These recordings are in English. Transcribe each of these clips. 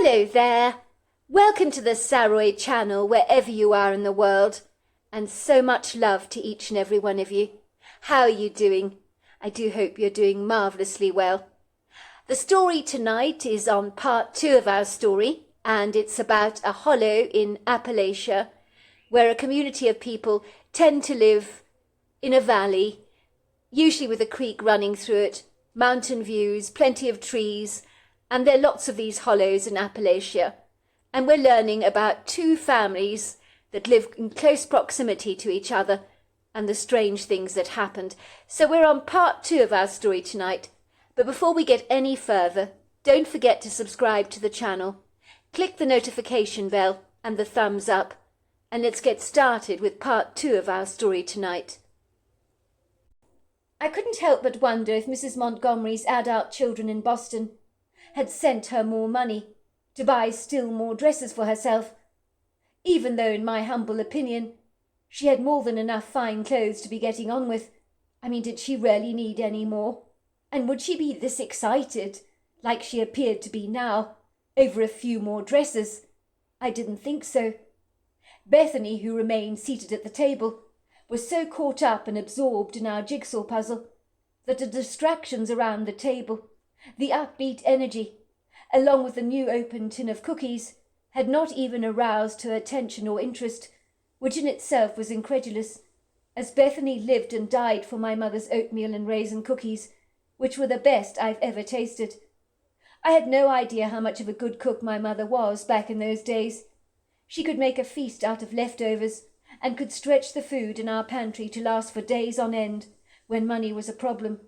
Hello there. Welcome to the Saroy channel wherever you are in the world, and so much love to each and every one of you. How are you doing? I do hope you're doing marvellously well. The story tonight is on part 2 of our story, and it's about a hollow in Appalachia where a community of people tend to live in a valley, usually with a creek running through it, mountain views, plenty of trees, and there are lots of these hollows in Appalachia. And we're learning about 2 families that live in close proximity to each other and the strange things that happened. So we're on part 2 of our story tonight. But before we get any further, don't forget to subscribe to the channel. Click the notification bell and the thumbs up, and let's get started with part 2 of our story tonight. I couldn't help but wonder if Mrs. Montgomery's adult children in Boston had sent her more money to buy still more dresses for herself, even though, in my humble opinion, she had more than enough fine clothes to be getting on with. I mean, did she really need any more? And would she be this excited, like she appeared to be now, over a few more dresses? I didn't think so. Bethany, who remained seated at the table, was so caught up and absorbed in our jigsaw puzzle that the distractions around the table, the upbeat energy, along with the new open tin of cookies, had not even aroused her attention or interest, which in itself was incredulous, as Bethany lived and died for my mother's oatmeal and raisin cookies, which were the best I've ever tasted. I had no idea how much of a good cook my mother was back in those days. She could make a feast out of leftovers and could stretch the food in our pantry to last for days on end when money was a problem.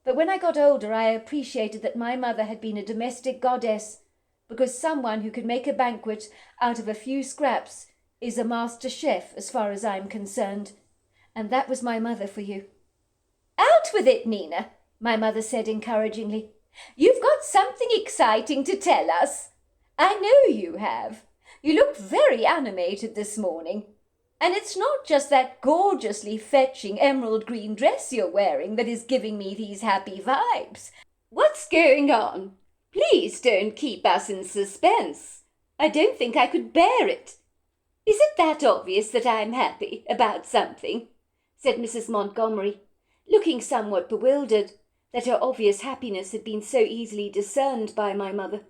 But when I got older, I appreciated that my mother had been a domestic goddess, because someone who could make a banquet out of a few scraps is a master chef as far as I'm concerned. And that was my mother for you. "Out with it, Nina," my mother said encouragingly. "You've got something exciting to tell us. I know you have. You look very animated this morning. And it's not just that gorgeously fetching emerald green dress you're wearing that is giving me these happy vibes. What's going on? Please don't keep us in suspense. I don't think I could bear it. Is it that obvious that I'm happy about something?" said Mrs. Montgomery, looking somewhat bewildered that her obvious happiness had been so easily discerned by my mother.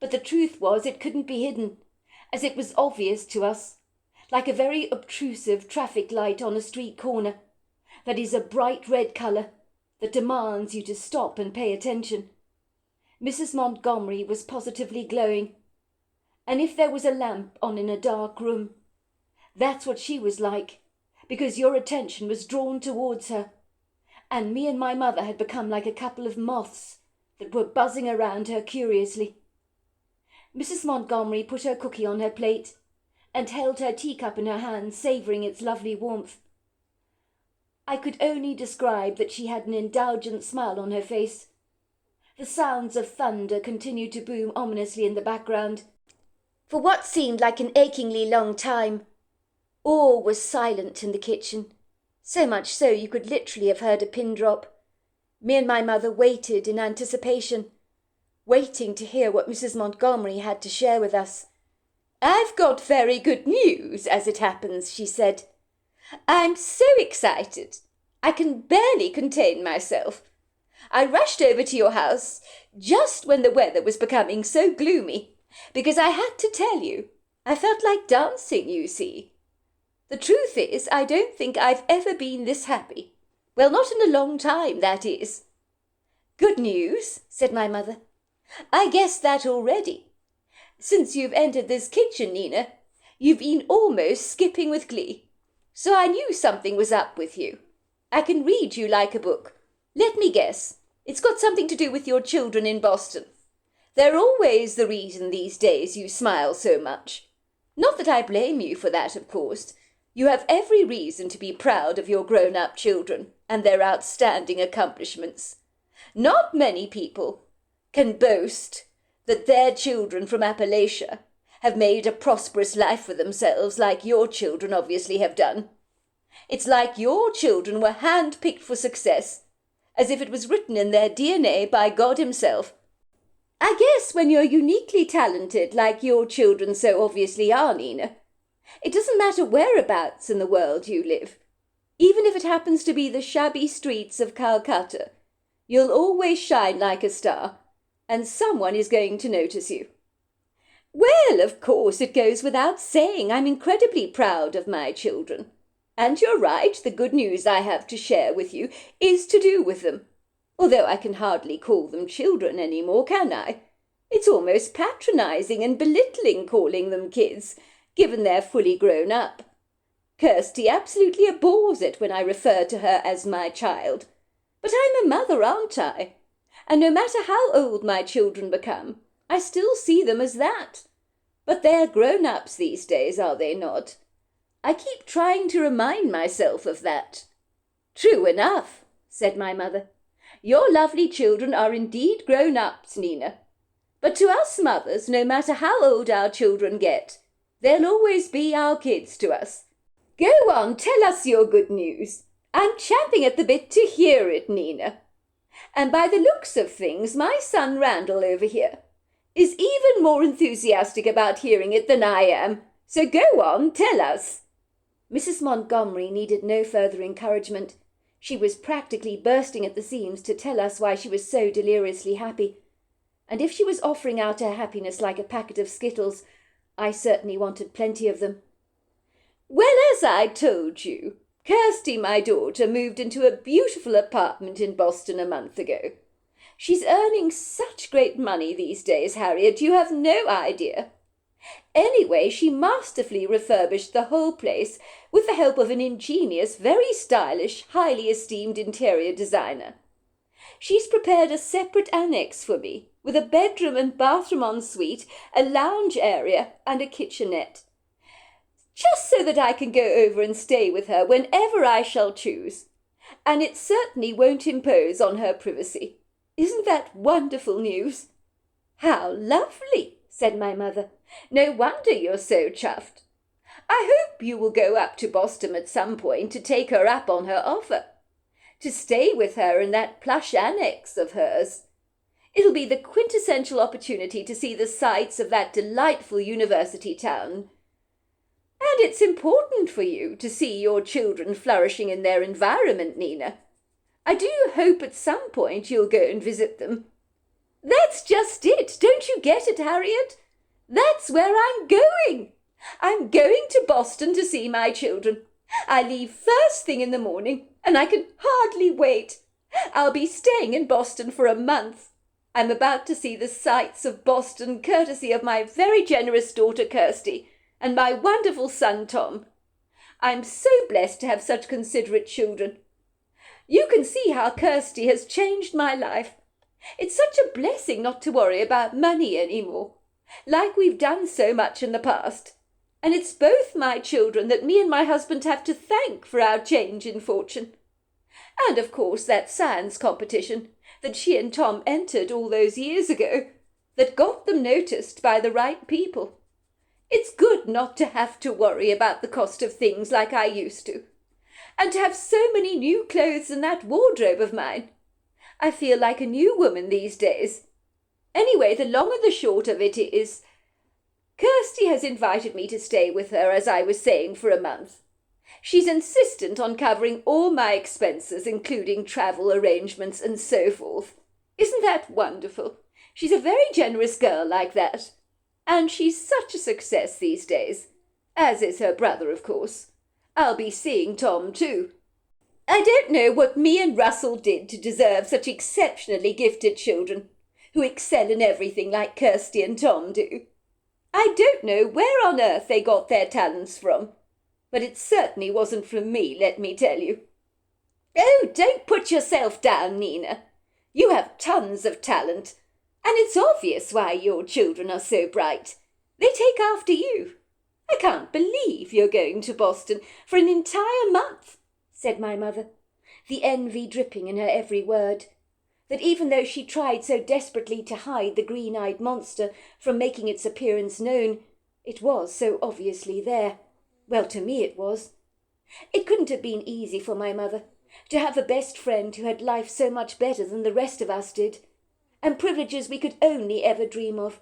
But the truth was it couldn't be hidden, as it was obvious to us, like a very obtrusive traffic light on a street corner, that is a bright red colour that demands you to stop and pay attention. Mrs. Montgomery was positively glowing, and if there was a lamp on in a dark room, that's what she was like, because your attention was drawn towards her, and me and my mother had become like a couple of moths that were buzzing around her curiously. Mrs. Montgomery put her cookie on her plate and held her teacup in her hand, savouring its lovely warmth. I could only describe that she had an indulgent smile on her face. The sounds of thunder continued to boom ominously in the background. For what seemed like an achingly long time, all was silent in the kitchen, so much so you could literally have heard a pin drop. Me and my mother waited in anticipation, waiting to hear what Mrs. Montgomery had to share with us. "I've got very good news, as it happens," she said. "I'm so excited. I can barely contain myself. I rushed over to your house just when the weather was becoming so gloomy, because I had to tell you, I felt like dancing, you see. The truth is, I don't think I've ever been this happy. Well, not in a long time, that is." "Good news," said my mother. "I guessed that already. Since you've entered this kitchen, Nina, you've been almost skipping with glee. So I knew something was up with you. I can read you like a book. Let me guess. It's got something to do with your children in Boston. They're always the reason these days you smile so much. Not that I blame you for that, of course. You have every reason to be proud of your grown-up children and their outstanding accomplishments. Not many people can boast that their children from Appalachia have made a prosperous life for themselves like your children obviously have done. It's like your children were hand-picked for success, as if it was written in their DNA by God himself. I guess when you're uniquely talented, like your children so obviously are, Nina, it doesn't matter whereabouts in the world you live. Even if it happens to be the shabby streets of Calcutta, you'll always shine like a star, and someone is going to notice you. Well, of course, it goes without saying I'm incredibly proud of my children. And you're right, the good news I have to share with you is to do with them. Although I can hardly call them children any more, can I? It's almost patronizing and belittling calling them kids, given they're fully grown up. Kirsty absolutely abhors it when I refer to her as my child. But I'm a mother, aren't I? And no matter how old my children become, I still see them as that. But they're grown-ups these days, are they not? I keep trying to remind myself of that. True enough, said my mother. Your lovely children are indeed grown-ups, Nina. But to us mothers, no matter how old our children get, they'll always be our kids to us. Go on, tell us your good news. I'm champing at the bit to hear it, Nina. And by the looks of things, my son Randall over here is even more enthusiastic about hearing it than I am. So go on, tell us. Mrs. Montgomery needed no further encouragement. She was practically bursting at the seams to tell us why she was so deliriously happy. And if she was offering out her happiness like a packet of Skittles, I certainly wanted plenty of them. Well, as I told you, Kirsty, my daughter, moved into a beautiful apartment in Boston a month ago. She's earning such great money these days, Harriet, you have no idea. Anyway, she masterfully refurbished the whole place with the help of an ingenious, very stylish, highly esteemed interior designer. She's prepared a separate annex for me, with a bedroom and bathroom en suite, a lounge area, and a kitchenette. Just so that I can go over and stay with her whenever I shall choose. And it certainly won't impose on her privacy. Isn't that wonderful news? How lovely, said my mother. No wonder you're so chuffed. I hope you will go up to Boston at some point to take her up on her offer. To stay with her in that plush annex of hers. It'll be the quintessential opportunity to see the sights of that delightful university town. And it's important for you to see your children flourishing in their environment, Nina. I do hope at some point you'll go and visit them. That's just it. Don't you get it, Harriet? That's where I'm going. I'm going to Boston to see my children. I leave first thing in the morning, and I can hardly wait. I'll be staying in Boston for a month. I'm about to see the sights of Boston courtesy of my very generous daughter Kirsty and my wonderful son Tom. I'm so blessed to have such considerate children. You can see how Kirsty has changed my life. It's such a blessing not to worry about money anymore, like we've done so much in the past. And it's both my children that me and my husband have to thank for our change in fortune. And, of course, that science competition that she and Tom entered all those years ago, that got them noticed by the right people. It's good not to have to worry about the cost of things like I used to, and to have so many new clothes in that wardrobe of mine. I feel like a new woman these days. Anyway, the long and the short of it is, Kirsty has invited me to stay with her, as I was saying, for a month. She's insistent on covering all my expenses, including travel arrangements and so forth. Isn't that wonderful? She's a very generous girl like that. And she's such a success these days, as is her brother, of course. I'll be seeing Tom, too. I don't know what me and Russell did to deserve such exceptionally gifted children, who excel in everything like Kirsty and Tom do. I don't know where on earth they got their talents from, but it certainly wasn't from me, let me tell you. Oh, don't put yourself down, Nina. You have tons of talent, and it's obvious why your children are so bright. They take after you. I can't believe you're going to Boston for an entire month, said my mother, the envy dripping in her every word, that even though she tried so desperately to hide the green-eyed monster from making its appearance known, it was so obviously there. Well, to me it was. It couldn't have been easy for my mother to have a best friend who had life so much better than the rest of us did, and privileges we could only ever dream of.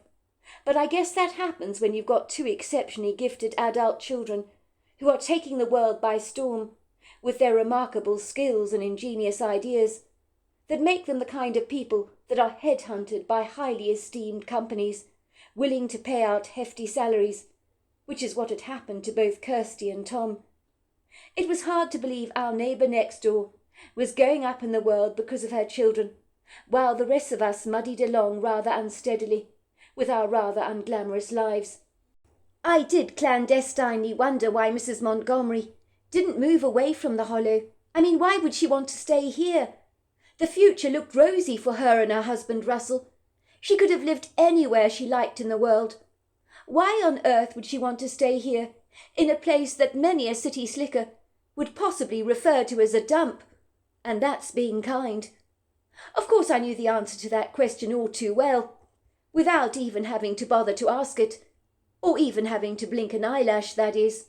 But I guess that happens when you've got two exceptionally gifted adult children who are taking the world by storm with their remarkable skills and ingenious ideas that make them the kind of people that are headhunted by highly esteemed companies willing to pay out hefty salaries, which is what had happened to both Kirsty and Tom. It was hard to believe our neighbour next door was going up in the world because of her children, while the rest of us muddied along rather unsteadily with our rather unglamorous lives. I did clandestinely wonder why Mrs. Montgomery didn't move away from the Hollow. I mean, why would she want to stay here? The future looked rosy for her and her husband Russell. She could have lived anywhere she liked in the world. Why on earth would she want to stay here, in a place that many a city slicker would possibly refer to as a dump? And that's being kind. Of course I knew the answer to that question all too well, without even having to bother to ask it, or even having to blink an eyelash, that is.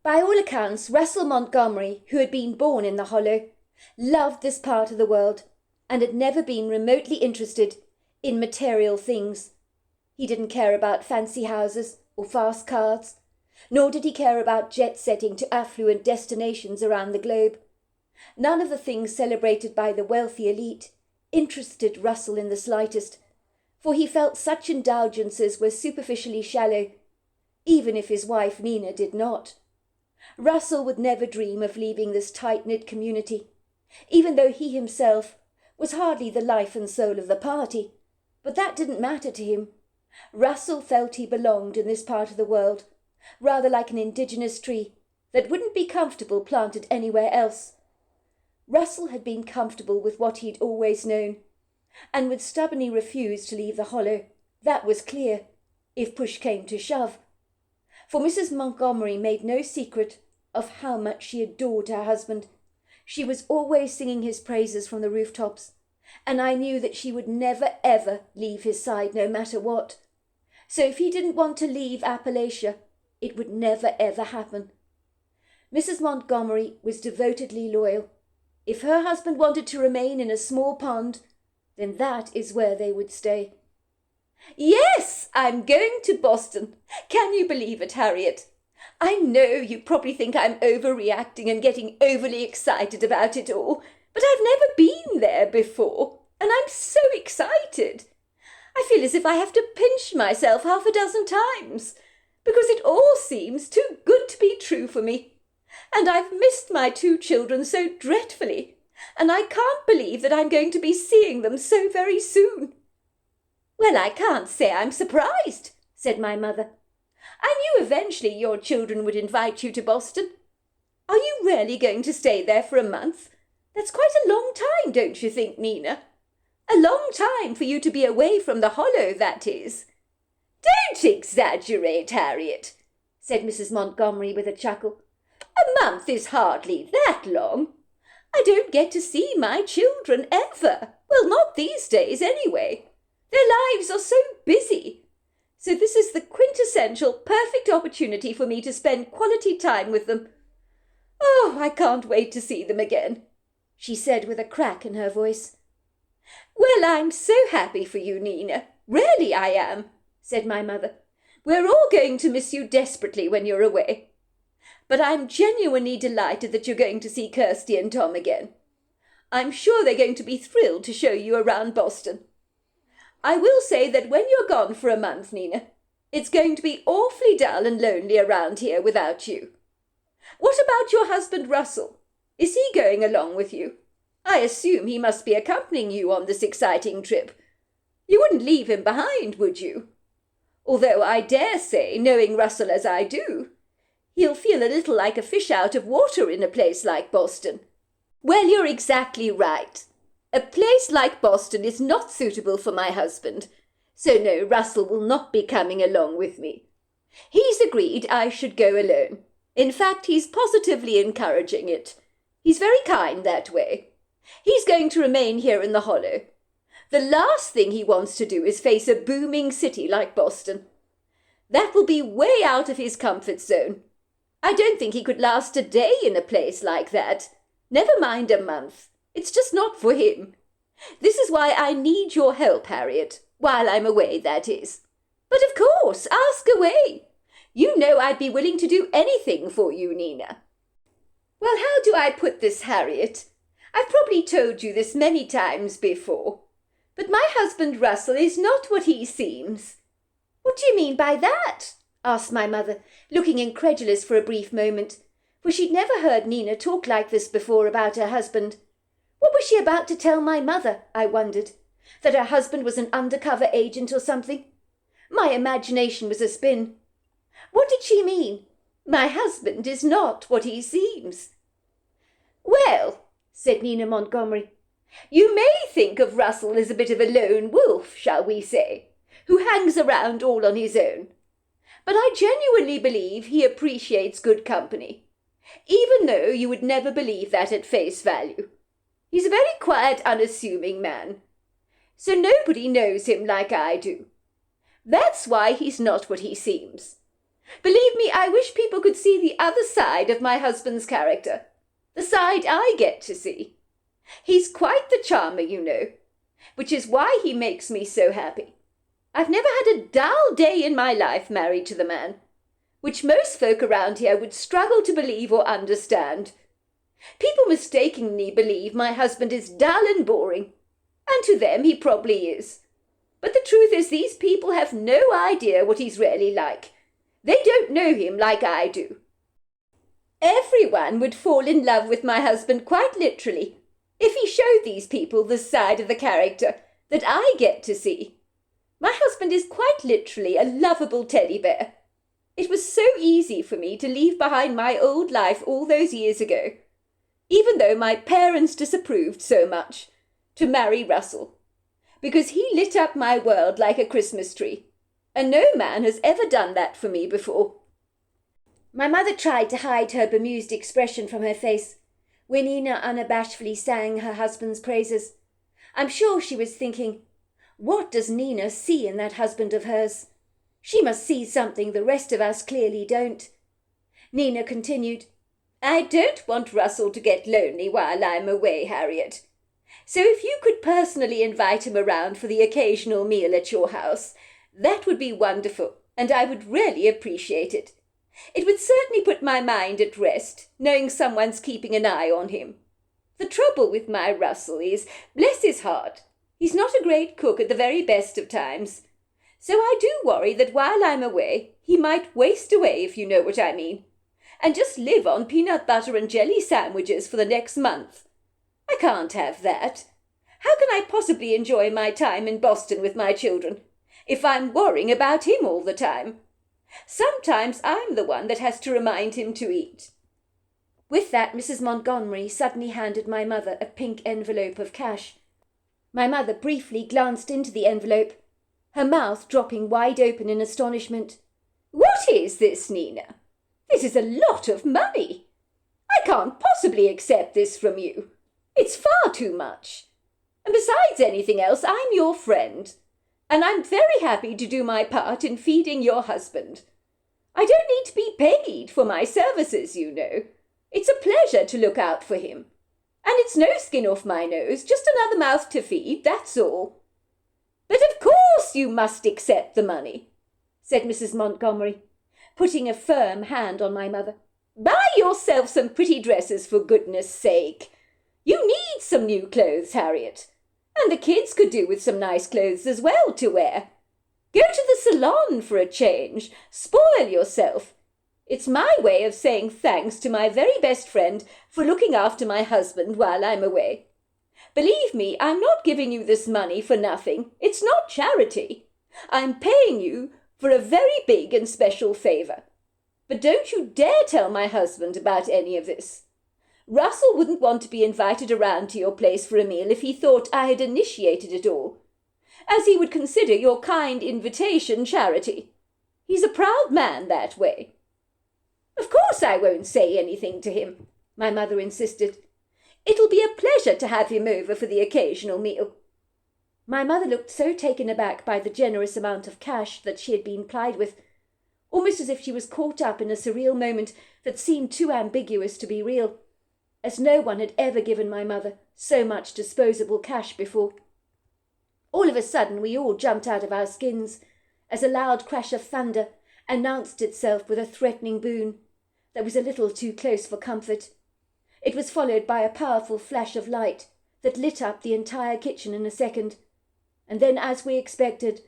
By all accounts, Russell Montgomery, who had been born in the Hollow, loved this part of the world and had never been remotely interested in material things. He didn't care about fancy houses or fast cars, nor did he care about jet-setting to affluent destinations around the globe. None of the things celebrated by the wealthy elite interested Russell in the slightest, for he felt such indulgences were superficially shallow, even if his wife Nina did not. Russell would never dream of leaving this tight-knit community, even though he himself was hardly the life and soul of the party, but that didn't matter to him. Russell felt he belonged in this part of the world, rather like an indigenous tree that wouldn't be comfortable planted anywhere else. Russell had been comfortable with what he'd always known, and would stubbornly refuse to leave the Hollow. That was clear, if push came to shove. For Mrs. Montgomery made no secret of how much she adored her husband. She was always singing his praises from the rooftops, and I knew that she would never ever leave his side no matter what. So if he didn't want to leave Appalachia, it would never ever happen. Mrs. Montgomery was devotedly loyal. If her husband wanted to remain in a small pond, then that is where they would stay. "Yes, I'm going to Boston. Can you believe it, Harriet? I know you probably think I'm overreacting and getting overly excited about it all, but I've never been there before, and I'm so excited. I feel as if I have to pinch myself half a dozen times, because it all seems too good to be true for me. And I've missed my two children so dreadfully, and I can't believe that I'm going to be seeing them so very soon." "Well, I can't say I'm surprised," said my mother. "I knew eventually your children would invite you to Boston. Are you really going to stay there for a month? That's quite a long time, don't you think, Nina? A long time for you to be away from the Hollow, that is." "Don't exaggerate, Harriet," said Mrs. Montgomery with a chuckle. "A month is hardly that long. I don't get to see my children ever. Well, not these days anyway. Their lives are so busy. So this is the quintessential perfect opportunity for me to spend quality time with them. Oh, I can't wait to see them again," she said with a crack in her voice. "Well, I'm so happy for you, Nina. Really I am," said my mother. "We're all going to miss you desperately when you're away. But I'm genuinely delighted that you're going to see Kirsty and Tom again. I'm sure they're going to be thrilled to show you around Boston. I will say that when you're gone for a month, Nina, it's going to be awfully dull and lonely around here without you. What about your husband Russell? Is he going along with you? I assume he must be accompanying you on this exciting trip. You wouldn't leave him behind, would you? Although I dare say, knowing Russell as I do, he'll feel a little like a fish out of water in a place like Boston." "Well, you're exactly right. A place like Boston is not suitable for my husband, so no, Russell will not be coming along with me. He's agreed I should go alone. In fact, he's positively encouraging it. He's very kind that way. He's going to remain here in the Hollow. The last thing he wants to do is face a booming city like Boston. That will be way out of his comfort zone. I don't think he could last a day in a place like that. Never mind a month. It's just not for him. This is why I need your help, Harriet, while I'm away, that is. But of course, ask away. You know I'd be willing to do anything for you, Nina. Well, how do I put this, Harriet? I've probably told you this many times before, but my husband Russell is not what he seems. What do you mean by that? Asked my mother, looking incredulous for a brief moment, for she'd never heard Nina talk like this before about her husband. What was she about to tell my mother, I wondered? That her husband was an undercover agent or something? My imagination was a spin. What did she mean? My husband is not what he seems. Well, said Nina Montgomery, you may think of Russell as a bit of a lone wolf, shall we say, who hangs around all on his own. But I genuinely believe he appreciates good company, even though you would never believe that at face value. He's a very quiet, unassuming man, so nobody knows him like I do. That's why he's not what he seems. Believe me, I wish people could see the other side of my husband's character, the side I get to see. He's quite the charmer, you know, which is why he makes me so happy. I've never had a dull day in my life married to the man, which most folk around here would struggle to believe or understand. People mistakenly believe my husband is dull and boring, and to them he probably is. But the truth is these people have no idea what he's really like. They don't know him like I do. Everyone would fall in love with my husband quite literally if he showed these people the side of the character that I get to see. My husband is quite literally a lovable teddy bear. It was so easy for me to leave behind my old life all those years ago, even though my parents disapproved so much, to marry Russell, because he lit up my world like a Christmas tree, and no man has ever done that for me before. My mother tried to hide her bemused expression from her face when Nina unabashedly sang her husband's praises. I'm sure she was thinking, what does Nina see in that husband of hers? She must see something the rest of us clearly don't. Nina continued, I don't want Russell to get lonely while I'm away, Harriet. So if you could personally invite him around for the occasional meal at your house, that would be wonderful, and I would really appreciate it. It would certainly put my mind at rest, knowing someone's keeping an eye on him. The trouble with my Russell is, bless his heart, he's not a great cook at the very best of times. So I do worry that while I'm away, he might waste away, if you know what I mean, and just live on peanut butter and jelly sandwiches for the next month. I can't have that. How can I possibly enjoy my time in Boston with my children if I'm worrying about him all the time? Sometimes I'm the one that has to remind him to eat. With that, Mrs. Montgomery suddenly handed my mother a pink envelope of cash. My mother briefly glanced into the envelope, her mouth dropping wide open in astonishment. What is this, Nina? This is a lot of money. I can't possibly accept this from you. It's far too much. And besides anything else, I'm your friend, and I'm very happy to do my part in feeding your husband. I don't need to be paid for my services, you know. It's a pleasure to look out for him. And it's no skin off my nose, just another mouth to feed, that's all. But of course you must accept the money, said Mrs. Montgomery, putting a firm hand on my mother. Buy yourself some pretty dresses, for goodness sake. You need some new clothes, Harriet, and the kids could do with some nice clothes as well to wear. Go to the salon for a change. Spoil yourself. It's my way of saying thanks to my very best friend for looking after my husband while I'm away. Believe me, I'm not giving you this money for nothing. It's not charity. I'm paying you for a very big and special favour. But don't you dare tell my husband about any of this. Russell wouldn't want to be invited around to your place for a meal if he thought I had initiated it all, as he would consider your kind invitation charity. He's a proud man that way. Of course I won't say anything to him, my mother insisted. It'll be a pleasure to have him over for the occasional meal. My mother looked so taken aback by the generous amount of cash that she had been plied with, almost as if she was caught up in a surreal moment that seemed too ambiguous to be real, as no one had ever given my mother So much disposable cash before. All of a sudden we all jumped out of our skins as a loud crash of thunder announced itself with a threatening boom that was a little too close for comfort. It was followed by a powerful flash of light that lit up the entire kitchen in a second, and then, as we expected,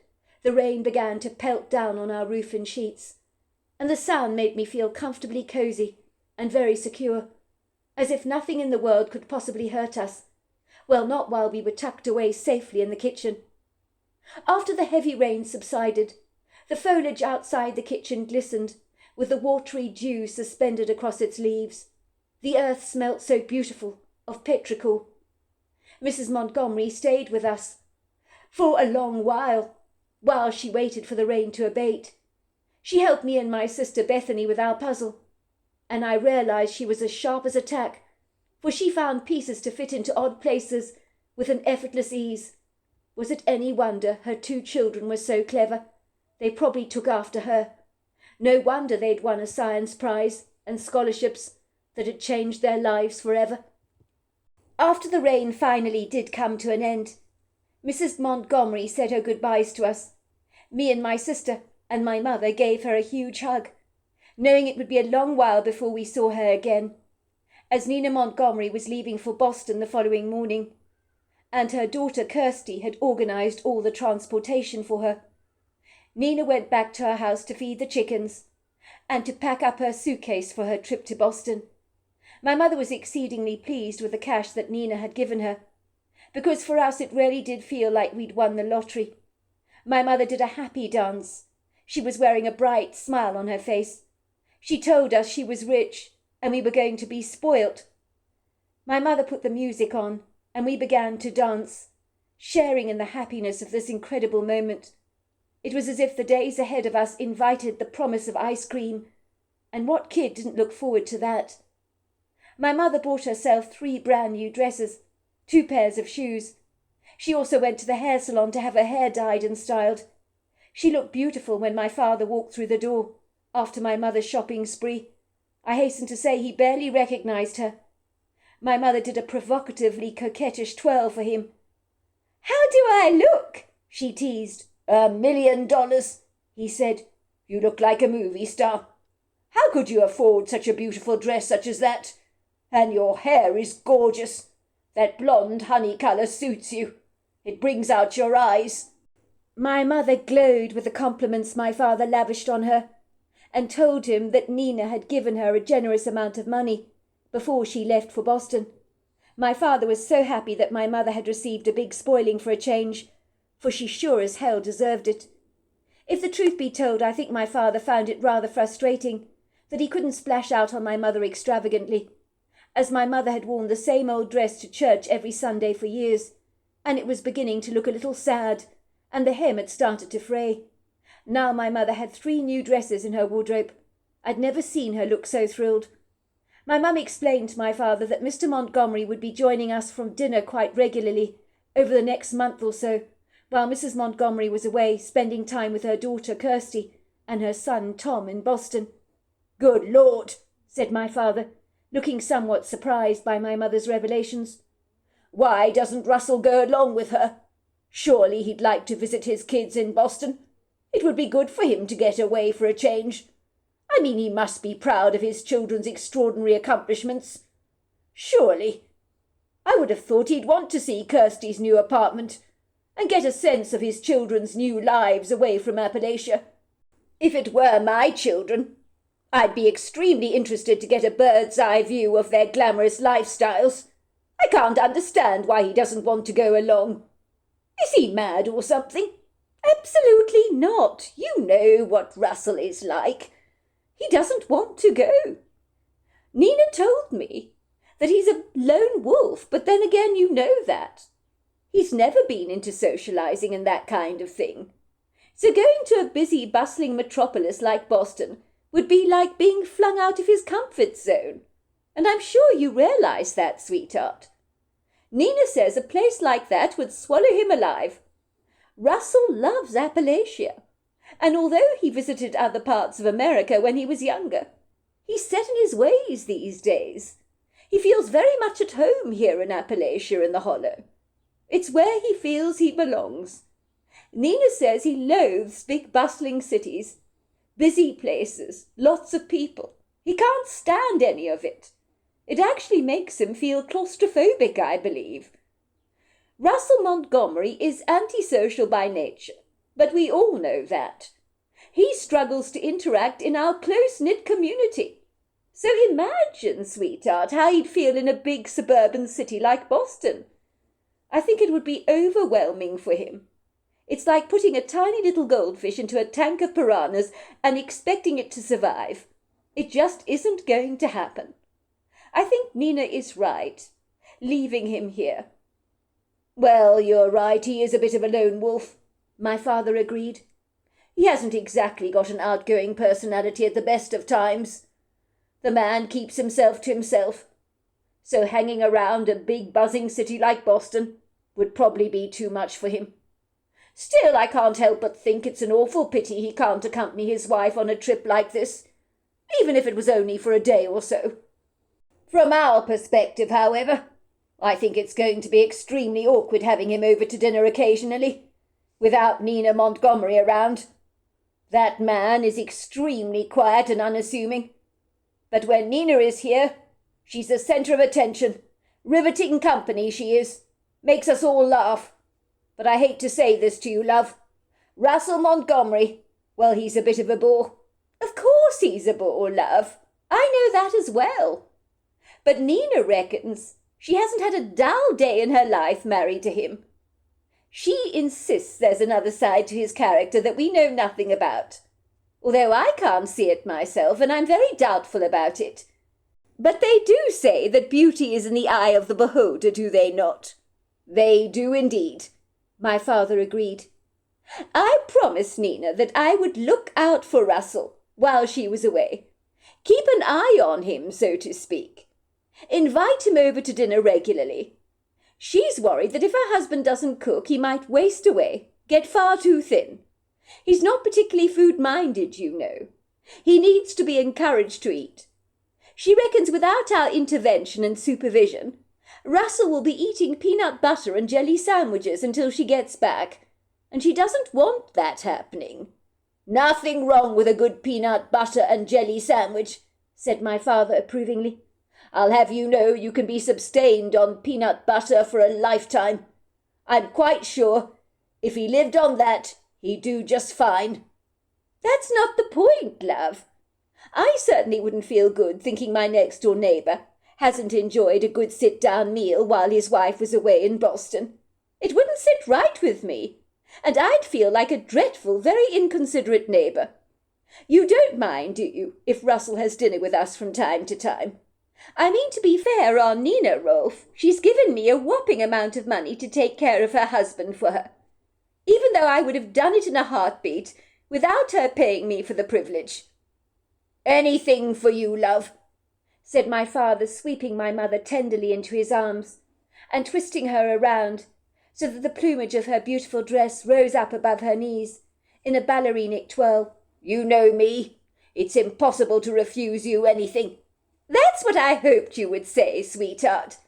the rain began to pelt down on our roof in sheets, and the sound made me feel comfortably cozy and very secure, as if nothing in the world could possibly hurt us. Well, not while we were tucked away safely in the kitchen. After the heavy rain subsided, the foliage outside the kitchen glistened with the watery dew suspended across its leaves. The earth smelt so beautiful of petrichor. Mrs. Montgomery stayed with us for a long while she waited for the rain to abate. She helped me and my sister Bethany with our puzzle, and I realized she was as sharp as a tack, for she found pieces to fit into odd places with an effortless ease. Was it any wonder her 2 children were so clever? They probably took after her. No wonder they'd won a science prize and scholarships that had changed their lives forever. After the rain finally did come to an end, Mrs. Montgomery said her goodbyes to us. Me and my sister and my mother gave her a huge hug, knowing it would be a long while before we saw her again, as Nina Montgomery was leaving for Boston the following morning, and her daughter Kirsty had organized all the transportation for her. Nina went back to her house to feed the chickens and to pack up her suitcase for her trip to Boston. My mother was exceedingly pleased with the cash that Nina had given her, because for us it really did feel like we'd won the lottery. My mother did a happy dance. She was wearing a bright smile on her face. She told us she was rich and we were going to be spoilt. My mother put the music on and we began to dance, sharing in the happiness of this incredible moment. It was as if the days ahead of us invited the promise of ice cream, and what kid didn't look forward to that? My mother bought herself 3 brand new dresses, 2 pairs of shoes. She also went to the hair salon to have her hair dyed and styled. She looked beautiful when my father walked through the door after my mother's shopping spree. I hasten to say he barely recognized her. My mother did a provocatively coquettish twirl for him. "How do I look?" she teased. $1 million, he said. "You look like a movie star. How could you afford such a beautiful dress such as that? And your hair is gorgeous. That blonde honey colour suits you. It brings out your eyes." My mother glowed with the compliments my father lavished on her, and told him that Nina had given her a generous amount of money before she left for Boston. My father was so happy that my mother had received a big spoiling for a change, for she sure as hell deserved it. If the truth be told, I think my father found it rather frustrating that he couldn't splash out on my mother extravagantly, as my mother had worn the same old dress to church every Sunday for years, and it was beginning to look a little sad, and the hem had started to fray. Now my mother had 3 new dresses in her wardrobe. I'd never seen her look so thrilled. My mum explained to my father that Mr. Montgomery would be joining us from dinner quite regularly over the next month or so, while Mrs. Montgomery was away spending time with her daughter Kirsty and her son Tom in Boston. "Good Lord," said my father, looking somewhat surprised by my mother's revelations. "Why doesn't Russell go along with her? Surely he'd like to visit his kids in Boston. It would be good for him to get away for a change. I mean, he must be proud of his children's extraordinary accomplishments. Surely. I would have thought he'd want to see Kirsty's new apartment and get a sense of his children's new lives away from Appalachia. If it were my children, I'd be extremely interested to get a bird's-eye view of their glamorous lifestyles. I can't understand why he doesn't want to go along. Is he mad or something? Absolutely not. You know what Russell is like. He doesn't want to go. Nina told me that he's a lone wolf, but then again you know that. He's never been into socializing and that kind of thing. So going to a busy, bustling metropolis like Boston would be like being flung out of his comfort zone. And I'm sure you realize that, sweetheart. Nina says a place like that would swallow him alive. Russell loves Appalachia, and although he visited other parts of America when he was younger, he's set in his ways these days. He feels very much at home here in Appalachia in the Hollow. It's where he feels he belongs. Nina says he loathes big bustling cities, busy places, lots of people. He can't stand any of it. It actually makes him feel claustrophobic, I believe. Russell Montgomery is antisocial by nature, but we all know that. He struggles to interact in our close-knit community. So imagine, sweetheart, how he'd feel in a big suburban city like Boston. I think it would be overwhelming for him. It's like putting a tiny little goldfish into a tank of piranhas and expecting it to survive. It just isn't going to happen. I think Nina is right, leaving him here. Well, you're right, he is a bit of a lone wolf, my father agreed. He hasn't exactly got an outgoing personality at the best of times. The man keeps himself to himself, so hanging around a big buzzing city like Boston would probably be too much for him. Still, I can't help but think it's an awful pity he can't accompany his wife on a trip like this, even if it was only for a day or so. From our perspective, however, I think it's going to be extremely awkward having him over to dinner occasionally, without Nina Montgomery around. That man is extremely quiet and unassuming. But when Nina is here, she's the centre of attention. Riveting company she is. Makes us all laugh. But I hate to say this to you, love. Russell Montgomery, well, he's a bit of a bore. Of course he's a bore, love. I know that as well. But Nina reckons she hasn't had a dull day in her life married to him. She insists there's another side to his character that we know nothing about. Although I can't see it myself, and I'm very doubtful about it. But they do say that beauty is in the eye of the beholder, do they not? They do indeed, my father agreed. I promised Nina that I would look out for Russell while she was away. Keep an eye on him, so to speak. Invite him over to dinner regularly. She's worried that if her husband doesn't cook, he might waste away, get far too thin. He's not particularly food-minded, you know. He needs to be encouraged to eat. She reckons without our intervention and supervision, Russell will be eating peanut butter and jelly sandwiches until she gets back, and she doesn't want that happening. Nothing wrong with a good peanut butter and jelly sandwich, said my father approvingly. I'll have you know you can be sustained on peanut butter for a lifetime. I'm quite sure if he lived on that, he'd do just fine. That's not the point, love. I certainly wouldn't feel good thinking my next-door neighbour hasn't enjoyed a good sit-down meal while his wife was away in Boston. It wouldn't sit right with me, and I'd feel like a dreadful, very inconsiderate neighbour. You don't mind, do you, if Russell has dinner with us from time to time? I mean to be fair on Nina, Rolf. She's given me a whopping amount of money to take care of her husband for her, even though I would have done it in a heartbeat without her paying me for the privilege. Anything for you, love, said my father, sweeping my mother tenderly into his arms and twisting her around so that the plumage of her beautiful dress rose up above her knees in a ballerinic twirl. You know me. It's impossible to refuse you anything. That's what I hoped you would say, sweetheart,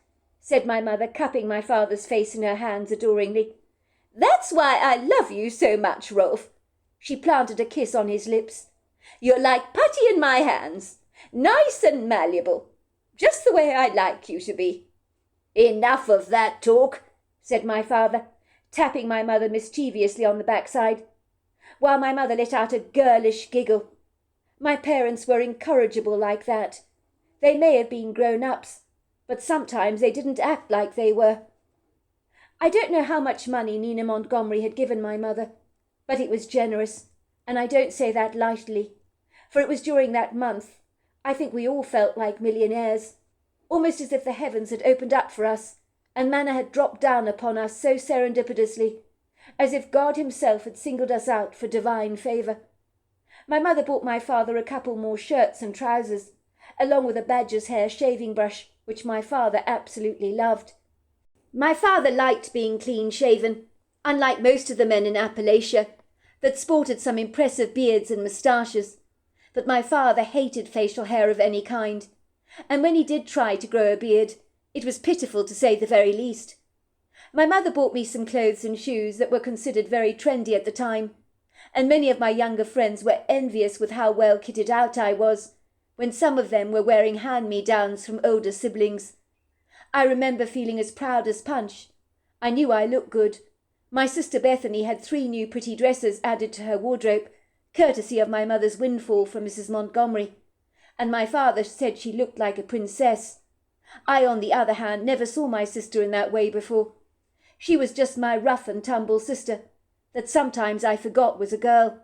said my mother, cupping my father's face in her hands adoringly. That's why I love you so much, Rolf. She planted a kiss on his lips. You're like putty in my hands, nice and malleable, just the way I like you to be. Enough of that talk, said my father, tapping my mother mischievously on the backside, while my mother let out a girlish giggle. My parents were incorrigible like that. They may have been grown-ups, but sometimes they didn't act like they were. I don't know how much money Nina Montgomery had given my mother, but it was generous, and I don't say that lightly, for it was during that month I think we all felt like millionaires, almost as if the heavens had opened up for us, and manna had dropped down upon us so serendipitously, as if God himself had singled us out for divine favour. My mother bought my father a couple more shirts and trousers, along with a badger's hair shaving brush, which my father absolutely loved. My father liked being clean-shaven, unlike most of the men in Appalachia, that sported some impressive beards and moustaches. But my father hated facial hair of any kind, and when he did try to grow a beard, it was pitiful to say the very least. My mother bought me some clothes and shoes that were considered very trendy at the time, and many of my younger friends were envious with how well kitted out I was, when some of them were wearing hand-me-downs from older siblings. I remember feeling as proud as Punch. I knew I looked good. My sister Bethany had 3 new pretty dresses added to her wardrobe, courtesy of my mother's windfall from Mrs. Montgomery, and my father said she looked like a princess. I, on the other hand, never saw my sister in that way before. She was just my rough-and-tumble sister, that sometimes I forgot was a girl.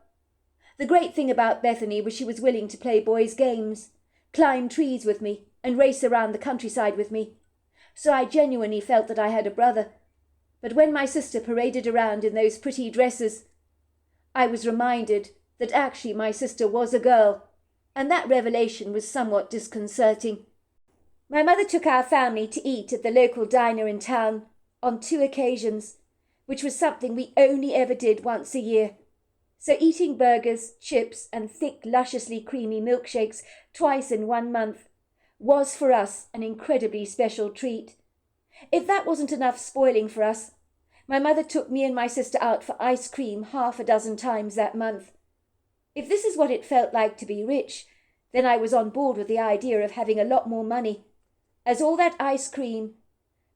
The great thing about Bethany was she was willing to play boys' games, climb trees with me, and race around the countryside with me. So I genuinely felt that I had a brother. But when my sister paraded around in those pretty dresses, I was reminded that actually my sister was a girl, and that revelation was somewhat disconcerting. My mother took our family to eat at the local diner in town on 2 occasions, which was something we only ever did once a year. So eating burgers, chips, and thick, lusciously creamy milkshakes twice in 1 month was for us an incredibly special treat. If that wasn't enough spoiling for us, my mother took me and my sister out for ice cream 6 times that month. If this is what it felt like to be rich, then I was on board with the idea of having a lot more money, as all that ice cream,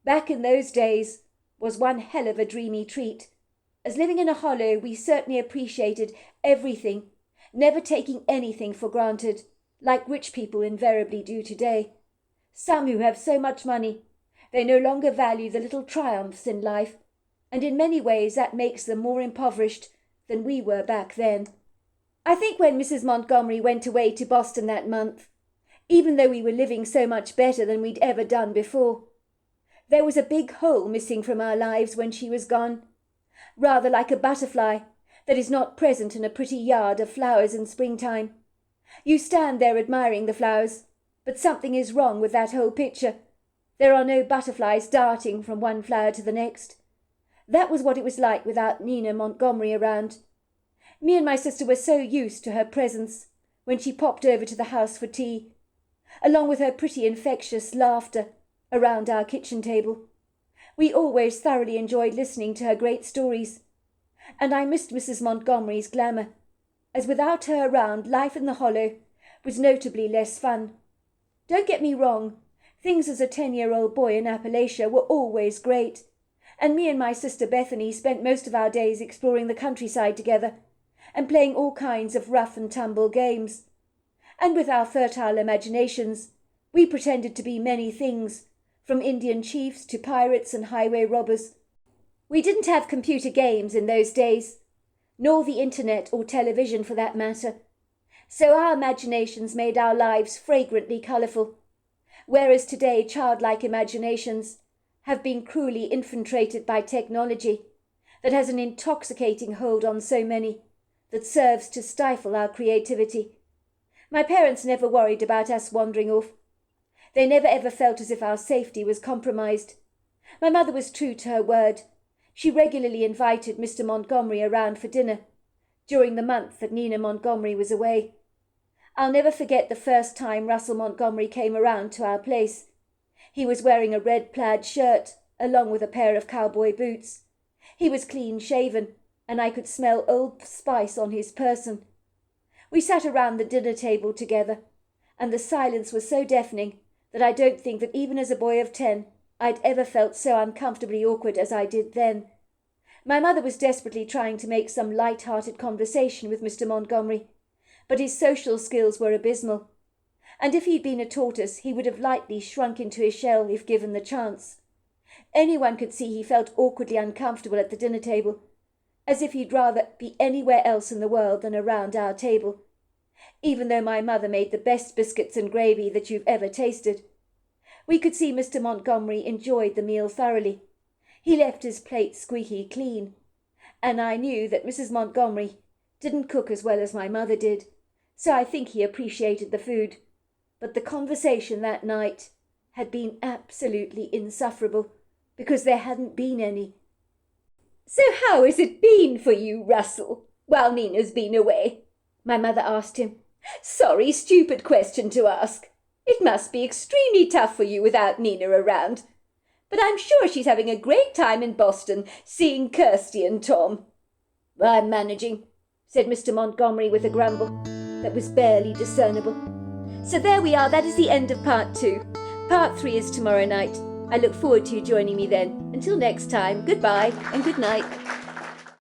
back in those days, was one hell of a dreamy treat. As living in a hollow, we certainly appreciated everything, never taking anything for granted, like rich people invariably do today. Some who have so much money, they no longer value the little triumphs in life, and in many ways that makes them more impoverished than we were back then. I think when Mrs. Montgomery went away to Boston that month, even though we were living so much better than we'd ever done before, there was a big hole missing from our lives when she was gone, rather like a butterfly that is not present in a pretty yard of flowers in springtime. You stand there admiring the flowers, but something is wrong with that whole picture. There are no butterflies darting from one flower to the next. That was what it was like without Nina Montgomery around. Me and my sister were so used to her presence when she popped over to the house for tea, along with her pretty infectious laughter around our kitchen table. We always thoroughly enjoyed listening to her great stories, and I missed Mrs. Montgomery's glamour, as without her around, life in the hollow was notably less fun. Don't get me wrong, things as a 10-year-old boy in Appalachia were always great, and me and my sister Bethany spent most of our days exploring the countryside together and playing all kinds of rough-and-tumble games. And with our fertile imaginations, we pretended to be many things, from Indian chiefs to pirates and highway robbers. We didn't have computer games in those days, nor the internet or television for that matter, so our imaginations made our lives fragrantly colourful, whereas today childlike imaginations have been cruelly infiltrated by technology that has an intoxicating hold on so many that serves to stifle our creativity. My parents never worried about us wandering off. They never ever felt as if our safety was compromised. My mother was true to her word. She regularly invited Mr. Montgomery around for dinner during the month that Nina Montgomery was away. I'll never forget the first time Russell Montgomery came around to our place. He was wearing a red plaid shirt along with a pair of cowboy boots. He was clean-shaven, and I could smell Old Spice on his person. We sat around the dinner table together, and the silence was so deafening that I don't think that even as a boy of 10 I'd ever felt so uncomfortably awkward as I did then. My mother was desperately trying to make some light-hearted conversation with Mr. Montgomery, but his social skills were abysmal, and if he'd been a tortoise he would have lightly shrunk into his shell if given the chance. Anyone could see he felt awkwardly uncomfortable at the dinner table, as if he'd rather be anywhere else in the world than around our table, even though my mother made the best biscuits and gravy that you've ever tasted. We could see Mr. Montgomery enjoyed the meal thoroughly. He left his plate squeaky clean, and I knew that Mrs. Montgomery didn't cook as well as my mother did, so I think he appreciated the food. But the conversation that night had been absolutely insufferable, because there hadn't been any. "So how has it been for you, Russell, while Nina's been away?" my mother asked him. "Sorry, stupid question to ask." It must be extremely tough for you without Nina around. But I'm sure she's having a great time in Boston, seeing Kirsty and Tom." "I'm managing," said Mr. Montgomery with a grumble that was barely discernible. So there we are. That is the end of part 2. Part 3 is tomorrow night. I look forward to you joining me then. Until next time, goodbye and good night.